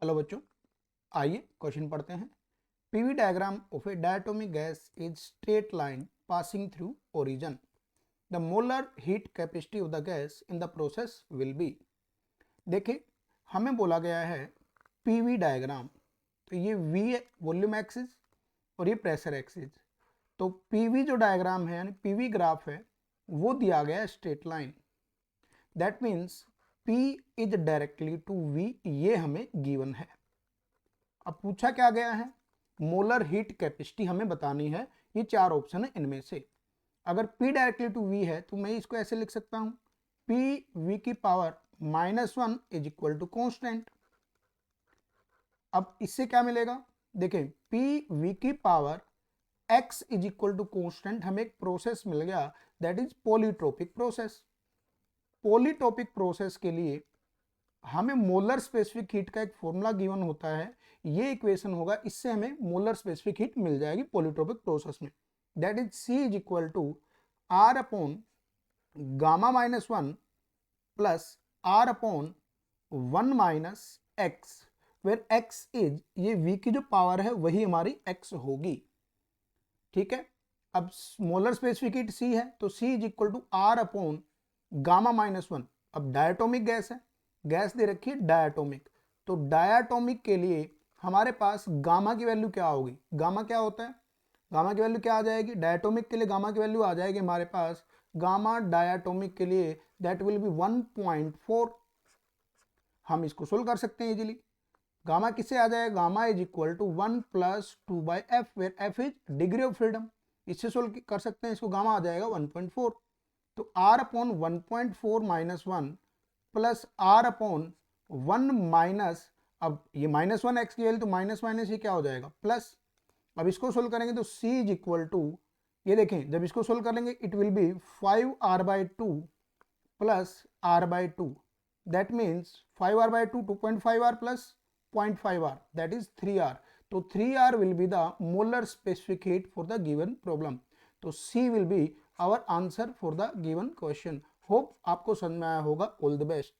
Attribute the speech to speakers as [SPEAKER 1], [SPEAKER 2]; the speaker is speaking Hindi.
[SPEAKER 1] हेलो बच्चों, आइए क्वेश्चन पढ़ते हैं। PV diagram of A diatomic gas is straight line passing through origin. The molar heat capacity of the gas in the process will be. देखिए, हमें बोला गया है पीवी डायग्राम, तो ये वी है वॉल्यूम एक्सिस और ये प्रेशर एक्सिस। तो पीवी जो डायग्राम है यानी पीवी ग्राफ है वो दिया गया है straight line. That means P is directly to V, ये हमें गिवन है। अब पूछा क्या गया है, मोलर हीट कैपेसिटी हमें बतानी है। ये चार ऑप्शन है, इनमें से अगर P डायरेक्टली टू V है तो मैं इसको ऐसे लिख सकता हूं, P V की power -1 is equal to constant. अब इससे क्या मिलेगा, देखें P V की power X is equal to constant, हमें एक प्रोसेस मिल गया that is polytropic process. Polytropic process के लिए हमें मोलर स्पेसिफिक हीट का एक फॉर्मूला गिवन होता है, ये इक्वेशन होगा, इससे हमें मोलर स्पेसिफिक हीट मिल जाएगी पॉलीट्रोपिक प्रोसेस में। That is C is equal to R upon gamma -1 plus R upon 1 minus x, where x is, ये V की जो पावर है वही हमारी x होगी। ठीक है, अब मोलर स्पेसिफिक हीट C है तो C is equal to R upon gamma -1। अब डायटोमिक गैस है, गैस दे रखी है डायटोमिक, तो डायटोमिक के लिए हमारे पास गामा की वैल्यू क्या होगी, गामा क्या होता है, गामा की वैल्यू क्या आ जाएगी, डायटोमिक के लिए गामा की वैल्यू आ जाएगी हमारे पास, गामा डायटोमिक के लिए दैट विल बी 1.4। हम इसको सोल्व कर सकते हैं इजीली। गामा किससे आ जाएगा, gamma is equal to 1 + 2/f, where f is degree of freedom. इससे सोल्व कर सकते हैं इसको, गामा आ जाएगा 1.4। तो r upon 1.4 - 1 plus r upon 1 minus, अब ये -1 x की वैल्यू तो माइनस माइनस ये क्या हो जाएगा प्लस। अब इसको सोल्व करेंगे तो c इज इक्वल टू, ये देखें जब इसको सोल्व कर लेंगे it will be 5r/2 plus r/2, that means 5r/2 2.5r plus 0.5r, that is 3r। तो 3r will be the molar specific heat for the given problem. तो C will be our answer for the given question. Hope आपको समझ में आया होगा। All the best.